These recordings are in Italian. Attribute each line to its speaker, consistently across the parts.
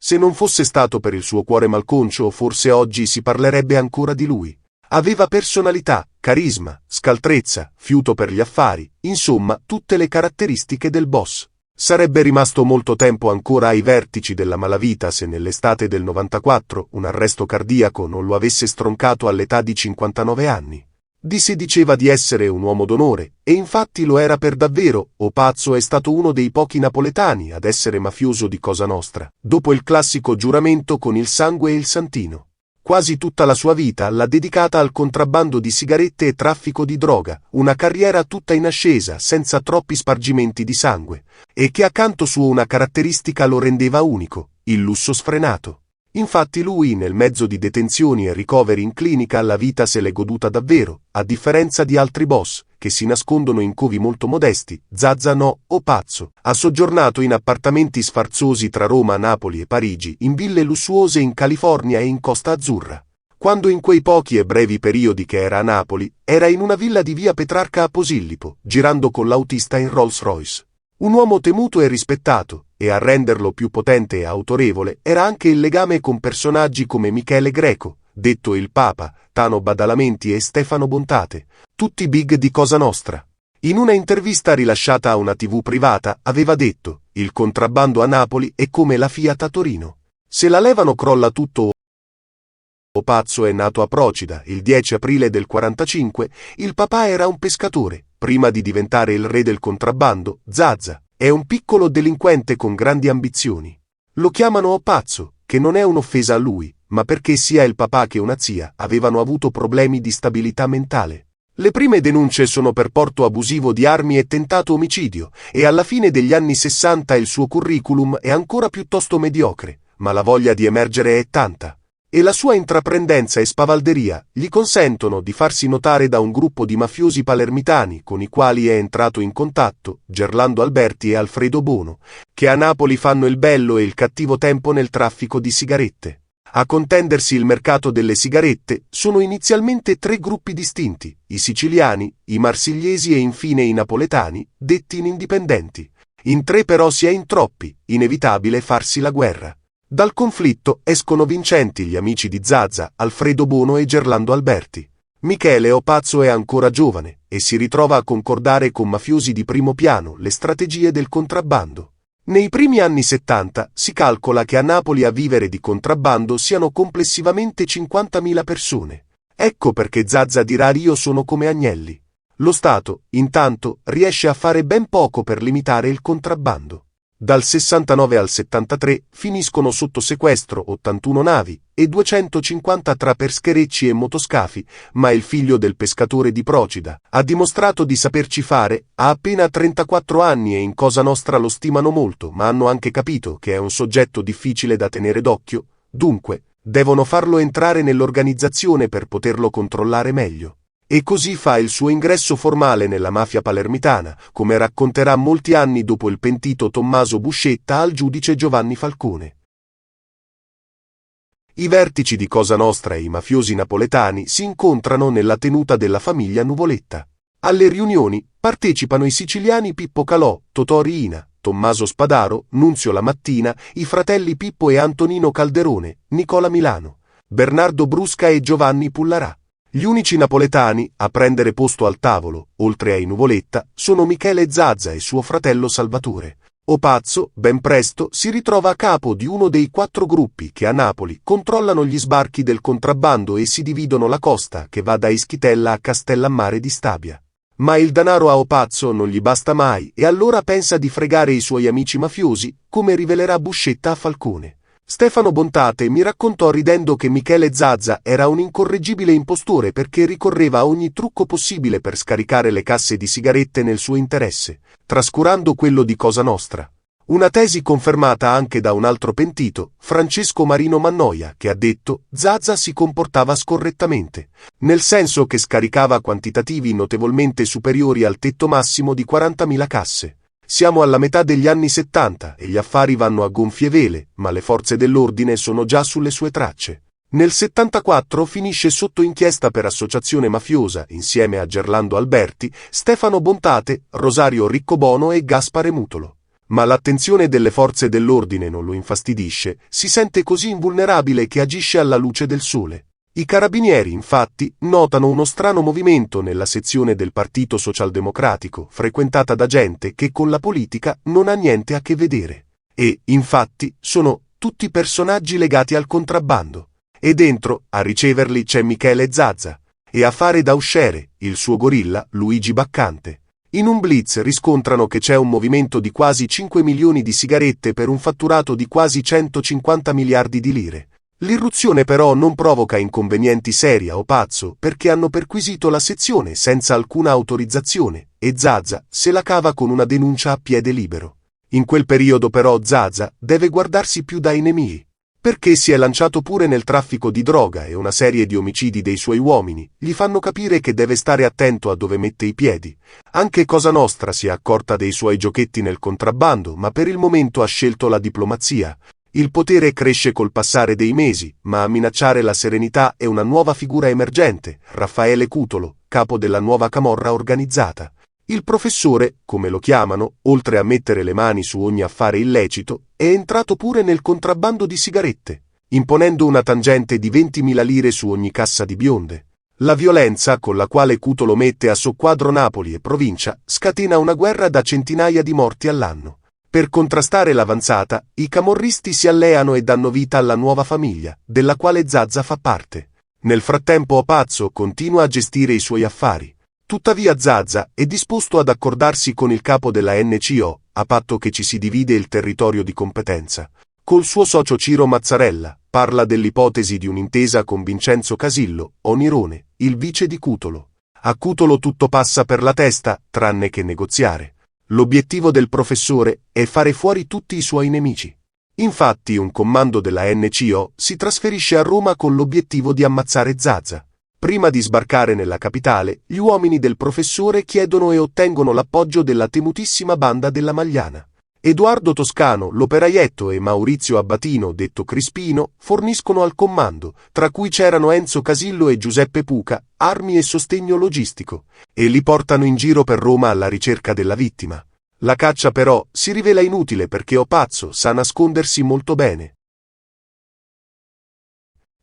Speaker 1: Se non fosse stato per il suo cuore malconcio, forse oggi si parlerebbe ancora di lui. Aveva personalità, carisma, scaltrezza, fiuto per gli affari, insomma tutte le caratteristiche del boss. Sarebbe rimasto molto tempo ancora ai vertici della malavita se nell'estate del 94 un arresto cardiaco non lo avesse stroncato all'età di 59 anni. Di sé diceva di essere un uomo d'onore, e infatti lo era per davvero. Opazzo è stato uno dei pochi napoletani ad essere mafioso di Cosa Nostra, dopo il classico giuramento con il sangue e il santino. Quasi tutta la sua vita l'ha dedicata al contrabbando di sigarette e traffico di droga, una carriera tutta in ascesa, senza troppi spargimenti di sangue, e che accanto suo una caratteristica lo rendeva unico, il lusso sfrenato. Infatti lui, nel mezzo di detenzioni e ricoveri in clinica, la vita se l'è goduta davvero, a differenza di altri boss, che si nascondono in covi molto modesti. Zazza no, Opazzo ha soggiornato in appartamenti sfarzosi tra Roma, Napoli e Parigi, in ville lussuose in California e in Costa Azzurra. Quando in quei pochi e brevi periodi che era a Napoli, era in una villa di via Petrarca a Posillipo, girando con l'autista in Rolls Royce. Un uomo temuto e rispettato, e a renderlo più potente e autorevole era anche il legame con personaggi come Michele Greco, detto il Papa, Tano Badalamenti e Stefano Bontate, tutti big di Cosa Nostra. In una intervista rilasciata a una TV privata aveva detto: il contrabbando a Napoli è come la Fiat a Torino. Se la levano crolla tutto. Opazzo è nato a Procida il 10 aprile del 45, il papà era un pescatore. Prima di diventare il re del contrabbando, Zazza è un piccolo delinquente con grandi ambizioni. Lo chiamano Opazzo, che non è un'offesa a lui, ma perché sia il papà che una zia avevano avuto problemi di stabilità mentale. Le prime denunce sono per porto abusivo di armi e tentato omicidio, e alla fine degli anni 60 il suo curriculum è ancora piuttosto mediocre, ma la voglia di emergere è tanta. E la sua intraprendenza e spavalderia gli consentono di farsi notare da un gruppo di mafiosi palermitani con i quali è entrato in contatto, Gerlando Alberti e Alfredo Bono, che a Napoli fanno il bello e il cattivo tempo nel traffico di sigarette. A contendersi il mercato delle sigarette sono inizialmente tre gruppi distinti: i siciliani, i marsigliesi e infine i napoletani, detti indipendenti. In tre però si è in troppi, inevitabile farsi la guerra. Dal conflitto escono vincenti gli amici di Zazza, Alfredo Bono e Gerlando Alberti. Michele Opazzo è ancora giovane e si ritrova a concordare con mafiosi di primo piano le strategie del contrabbando. Nei primi anni 70 si calcola che a Napoli a vivere di contrabbando siano complessivamente 50.000 persone. Ecco perché Zazza dirà: io sono come Agnelli. Lo Stato, intanto, riesce a fare ben poco per limitare il contrabbando. Dal 69 al 73 finiscono sotto sequestro 81 navi e 250 tra pescherecci e motoscafi, ma il figlio del pescatore di Procida ha dimostrato di saperci fare, ha appena 34 anni e in Cosa Nostra lo stimano molto, ma hanno anche capito che è un soggetto difficile da tenere d'occhio, dunque devono farlo entrare nell'organizzazione per poterlo controllare meglio. E così fa il suo ingresso formale nella mafia palermitana, come racconterà molti anni dopo il pentito Tommaso Buscetta al giudice Giovanni Falcone. I vertici di Cosa Nostra e i mafiosi napoletani si incontrano nella tenuta della famiglia Nuvoletta. Alle riunioni partecipano i siciliani Pippo Calò, Totò Riina, Tommaso Spadaro, Nunzio Lamattina, i fratelli Pippo e Antonino Calderone, Nicola Milano, Bernardo Brusca e Giovanni Pullarà. Gli unici napoletani a prendere posto al tavolo, oltre ai Nuvoletta, sono Michele Zazza e suo fratello Salvatore. Opazzo, ben presto, si ritrova a capo di uno dei 4 gruppi che a Napoli controllano gli sbarchi del contrabbando e si dividono la costa che va da Ischitella a Castellammare di Stabia. Ma il denaro a Opazzo non gli basta mai e allora pensa di fregare i suoi amici mafiosi, come rivelerà Buscetta a Falcone. Stefano Bontate mi raccontò ridendo che Michele Zazza era un incorreggibile impostore perché ricorreva a ogni trucco possibile per scaricare le casse di sigarette nel suo interesse, trascurando quello di Cosa Nostra. Una tesi confermata anche da un altro pentito, Francesco Marino Mannoia, che ha detto: Zazza si comportava scorrettamente, nel senso che scaricava quantitativi notevolmente superiori al tetto massimo di 40.000 casse. Siamo alla metà degli anni 70 e gli affari vanno a gonfie vele, ma le forze dell'ordine sono già sulle sue tracce. Nel 74 finisce sotto inchiesta per associazione mafiosa, insieme a Gerlando Alberti, Stefano Bontate, Rosario Riccobono e Gaspare Mutolo. Ma l'attenzione delle forze dell'ordine non lo infastidisce, si sente così invulnerabile che agisce alla luce del sole. I carabinieri, infatti, notano uno strano movimento nella sezione del Partito Socialdemocratico, frequentata da gente che con la politica non ha niente a che vedere. E, infatti, sono tutti personaggi legati al contrabbando. E dentro, a riceverli, c'è Michele Zazza, e a fare da usciere, il suo gorilla, Luigi Baccante. In un blitz riscontrano che c'è un movimento di quasi 5 milioni di sigarette per un fatturato di quasi 150 miliardi di lire. L'irruzione però non provoca inconvenienti seri a Opazzo perché hanno perquisito la sezione senza alcuna autorizzazione e Zazza se la cava con una denuncia a piede libero. In quel periodo però Zazza deve guardarsi più dai nemici, perché si è lanciato pure nel traffico di droga e una serie di omicidi dei suoi uomini gli fanno capire che deve stare attento a dove mette i piedi. Anche Cosa Nostra si è accorta dei suoi giochetti nel contrabbando, ma per il momento ha scelto la diplomazia. Il potere cresce col passare dei mesi, ma a minacciare la serenità è una nuova figura emergente, Raffaele Cutolo, capo della nuova camorra organizzata. Il professore, come lo chiamano, oltre a mettere le mani su ogni affare illecito, è entrato pure nel contrabbando di sigarette, imponendo una tangente di 20.000 lire su ogni cassa di bionde. La violenza con la quale Cutolo mette a soqquadro Napoli e provincia scatena una guerra da centinaia di morti all'anno. Per contrastare l'avanzata, i camorristi si alleano e danno vita alla nuova famiglia, della quale Zazza fa parte. Nel frattempo Opazzo continua a gestire i suoi affari. Tuttavia Zazza è disposto ad accordarsi con il capo della NCO, a patto che ci si divide il territorio di competenza. Col suo socio Ciro Mazzarella, parla dell'ipotesi di un'intesa con Vincenzo Casillo, o Nirone, il vice di Cutolo. A Cutolo tutto passa per la testa, tranne che negoziare. L'obiettivo del professore è fare fuori tutti i suoi nemici. Infatti un comando della NCO si trasferisce a Roma con l'obiettivo di ammazzare Zazza. Prima di sbarcare nella capitale, gli uomini del professore chiedono e ottengono l'appoggio della temutissima banda della Magliana. Edoardo Toscano, l'operaietto e Maurizio Abbatino, detto Crispino, forniscono al comando, tra cui c'erano Enzo Casillo e Giuseppe Puca, armi e sostegno logistico, e li portano in giro per Roma alla ricerca della vittima. La caccia però si rivela inutile perché Opazzo sa nascondersi molto bene.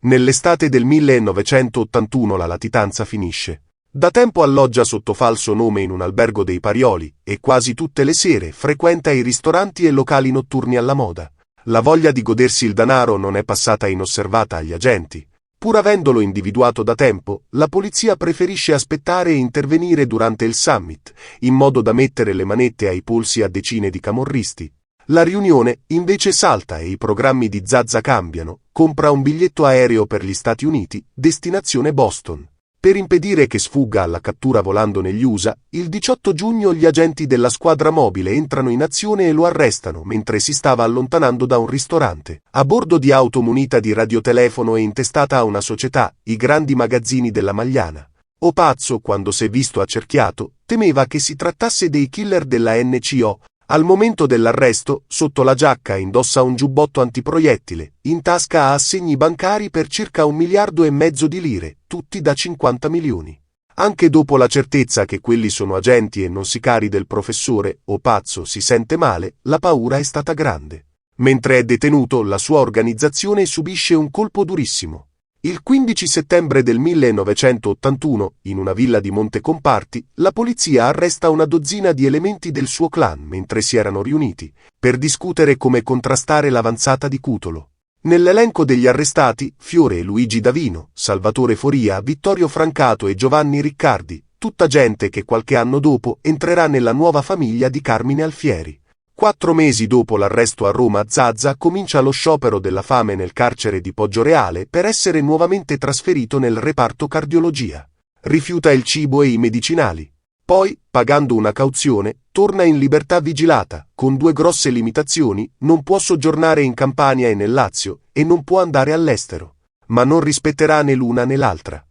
Speaker 1: Nell'estate del 1981 la latitanza finisce. Da tempo alloggia sotto falso nome in un albergo dei Parioli e quasi tutte le sere frequenta i ristoranti e locali notturni alla moda. La voglia di godersi il danaro non è passata inosservata agli agenti. Pur avendolo individuato da tempo, la polizia preferisce aspettare e intervenire durante il summit, in modo da mettere le manette ai polsi a decine di camorristi. La riunione invece salta e i programmi di Zazza cambiano, compra un biglietto aereo per gli Stati Uniti, destinazione Boston. Per impedire che sfugga alla cattura volando negli USA, il 18 giugno gli agenti della squadra mobile entrano in azione e lo arrestano mentre si stava allontanando da un ristorante. A bordo di auto munita di radiotelefono e intestata a una società, i grandi magazzini della Magliana. Opazzo, quando s'è visto accerchiato, temeva che si trattasse dei killer della NCO. Al momento dell'arresto, sotto la giacca indossa un giubbotto antiproiettile, in tasca ha assegni bancari per circa 1,5 miliardi di lire, tutti da 50 milioni. Anche dopo la certezza che quelli sono agenti e non sicari del professore, Opazzo si sente male, la paura è stata grande. Mentre è detenuto, la sua organizzazione subisce un colpo durissimo. Il 15 settembre del 1981, in una villa di Montecomparti, la polizia arresta una dozzina di elementi del suo clan mentre si erano riuniti, per discutere come contrastare l'avanzata di Cutolo. Nell'elenco degli arrestati, Fiore e Luigi Davino, Salvatore Foria, Vittorio Francato e Giovanni Riccardi, tutta gente che qualche anno dopo entrerà nella nuova famiglia di Carmine Alfieri. 4 mesi dopo l'arresto a Roma, Zazza comincia lo sciopero della fame nel carcere di Poggioreale per essere nuovamente trasferito nel reparto cardiologia. Rifiuta il cibo e i medicinali. Poi, pagando una cauzione, torna in libertà vigilata, con 2 grosse limitazioni: non può soggiornare in Campania e nel Lazio, e non può andare all'estero. Ma non rispetterà né l'una né l'altra.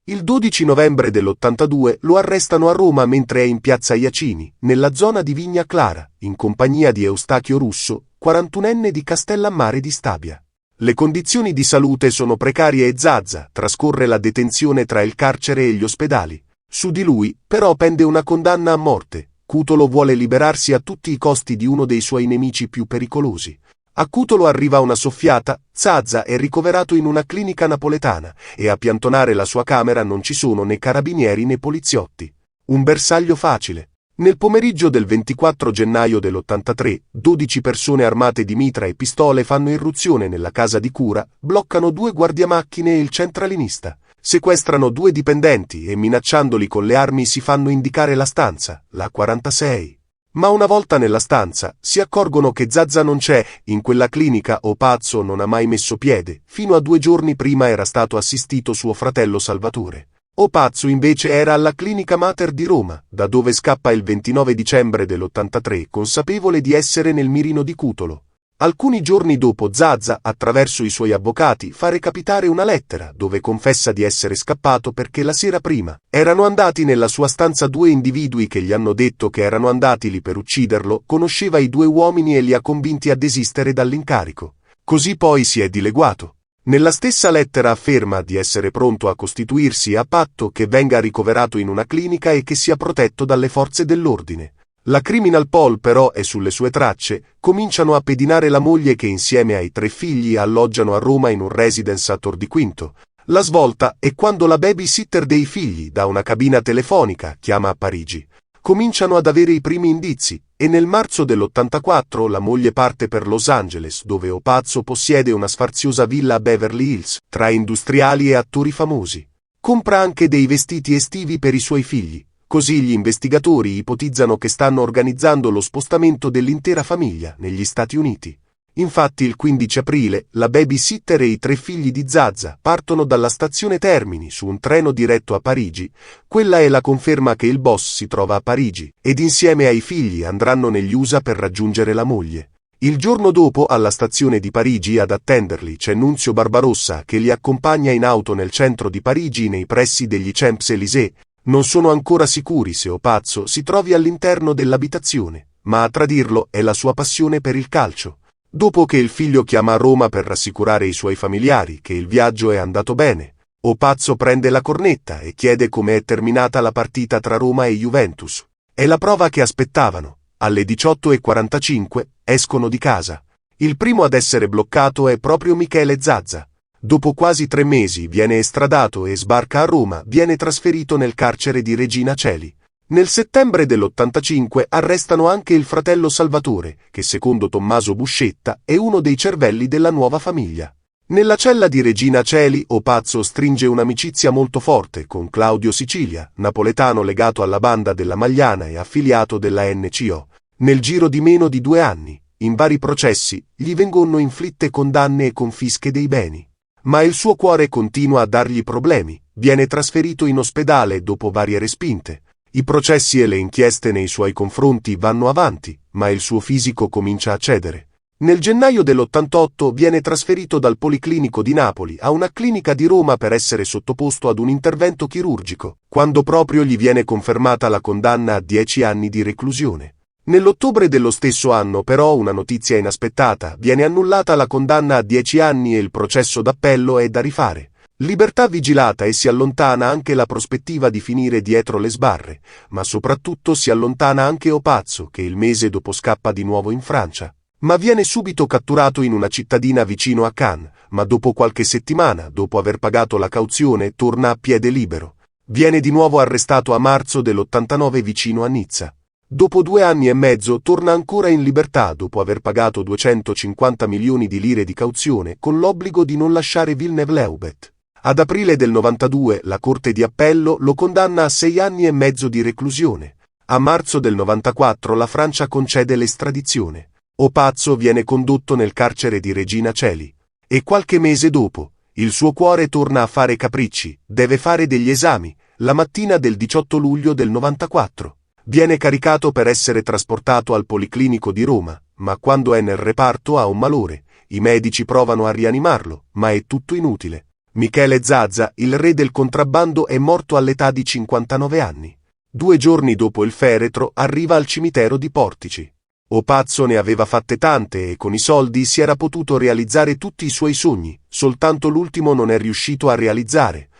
Speaker 1: Il 12 novembre dell'82 lo arrestano a Roma mentre è in piazza Iacini, nella zona di Vigna Clara, in compagnia di Eustachio Russo, 41enne di Castellammare di Stabia. Le condizioni di salute sono precarie e Zazza trascorre la detenzione tra il carcere e gli ospedali. Su di lui, però, pende una condanna a morte, Cutolo vuole liberarsi a tutti i costi di uno dei suoi nemici più pericolosi. A Cutolo arriva una soffiata, Zazza è ricoverato in una clinica napoletana e a piantonare la sua camera non ci sono né carabinieri né poliziotti. Un bersaglio facile. Nel pomeriggio del 24 gennaio dell'83, 12 persone armate di mitra e pistole fanno irruzione nella casa di cura, bloccano 2 guardiamacchine e il centralinista. Sequestrano 2 dipendenti e minacciandoli con le armi si fanno indicare la stanza, la 46. Ma una volta nella stanza, si accorgono che Zazza non c'è, in quella clinica Opazzo non ha mai messo piede, fino a 2 giorni prima era stato assistito suo fratello Salvatore. Opazzo invece era alla Clinica Mater di Roma, da dove scappa il 29 dicembre dell'83, consapevole di essere nel mirino di Cutolo. Alcuni giorni dopo Zazza, attraverso i suoi avvocati, fa recapitare una lettera dove confessa di essere scappato perché la sera prima erano andati nella sua stanza 2 individui che gli hanno detto che erano andati lì per ucciderlo, conosceva i 2 uomini e li ha convinti a desistere dall'incarico. Così poi si è dileguato. Nella stessa lettera afferma di essere pronto a costituirsi a patto che venga ricoverato in una clinica e che sia protetto dalle forze dell'ordine. La Criminal Pol però è sulle sue tracce, cominciano a pedinare la moglie che insieme ai 3 figli alloggiano a Roma in un residence a Tor di Quinto. La svolta è quando la babysitter dei figli, da una cabina telefonica, chiama a Parigi. Cominciano ad avere i primi indizi, e nel marzo dell'84 la moglie parte per Los Angeles, dove Opazzo possiede una sfaziosa villa a Beverly Hills, tra industriali e attori famosi. Compra anche dei vestiti estivi per i suoi figli. Così gli investigatori ipotizzano che stanno organizzando lo spostamento dell'intera famiglia negli Stati Uniti. Infatti il 15 aprile la babysitter e i 3 figli di Zazza partono dalla stazione Termini su un treno diretto a Parigi. Quella è la conferma che il boss si trova a Parigi ed insieme ai figli andranno negli USA per raggiungere la moglie. Il giorno dopo alla stazione di Parigi ad attenderli c'è Nunzio Barbarossa che li accompagna in auto nel centro di Parigi nei pressi degli Champs-Élysées. Non sono ancora sicuri se Opazzo si trovi all'interno dell'abitazione, ma a tradirlo è la sua passione per il calcio. Dopo che il figlio chiama a Roma per rassicurare i suoi familiari che il viaggio è andato bene, Opazzo prende la cornetta e chiede come è terminata la partita tra Roma e Juventus. È la prova che aspettavano. Alle 18:45 escono di casa. Il primo ad essere bloccato è proprio Michele Zazza. Dopo quasi 3 mesi viene estradato e sbarca a Roma, viene trasferito nel carcere di Regina Coeli. Nel settembre dell'85 arrestano anche il fratello Salvatore, che secondo Tommaso Buscetta è uno dei cervelli della nuova famiglia. Nella cella di Regina Coeli Opazzo stringe un'amicizia molto forte con Claudio Sicilia, napoletano legato alla banda della Magliana e affiliato della NCO. Nel giro di meno di 2 anni, in vari processi, gli vengono inflitte condanne e confische dei beni. Ma il suo cuore continua a dargli problemi, viene trasferito in ospedale dopo varie respinte. I processi e le inchieste nei suoi confronti vanno avanti, ma il suo fisico comincia a cedere. Nel gennaio dell'88 viene trasferito dal Policlinico di Napoli a una clinica di Roma per essere sottoposto ad un intervento chirurgico, quando proprio gli viene confermata la condanna a 10 anni di reclusione. Nell'ottobre dello stesso anno però una notizia inaspettata, viene annullata la condanna a 10 anni e il processo d'appello è da rifare. Libertà vigilata e si allontana anche la prospettiva di finire dietro le sbarre, ma soprattutto si allontana anche Opazzo che il mese dopo scappa di nuovo in Francia. Ma viene subito catturato in una cittadina vicino a Cannes, ma dopo qualche settimana, dopo aver pagato la cauzione, torna a piede libero. Viene di nuovo arrestato a marzo dell'89 vicino a Nizza. Dopo 2 anni e mezzo torna ancora in libertà dopo aver pagato 250 milioni di lire di cauzione con l'obbligo di non lasciare Villeneuve-Loubet. Ad aprile del 92 la Corte di Appello lo condanna a 6 anni e mezzo di reclusione. A marzo del 94 la Francia concede l'estradizione. Opazzo viene condotto nel carcere di Regina Coeli. E qualche mese dopo, il suo cuore torna a fare capricci, deve fare degli esami, la mattina del 18 luglio del 94. Viene caricato per essere trasportato al Policlinico di Roma, ma quando è nel reparto ha un malore. I medici provano a rianimarlo, ma è tutto inutile. Michele Zazza, il re del contrabbando, è morto all'età di 59 anni. 2 giorni dopo il feretro arriva al cimitero di Portici. Opazzo ne aveva fatte tante e con i soldi si era potuto realizzare tutti i suoi sogni, soltanto l'ultimo non è riuscito a realizzare.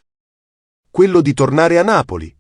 Speaker 1: Quello di tornare a Napoli,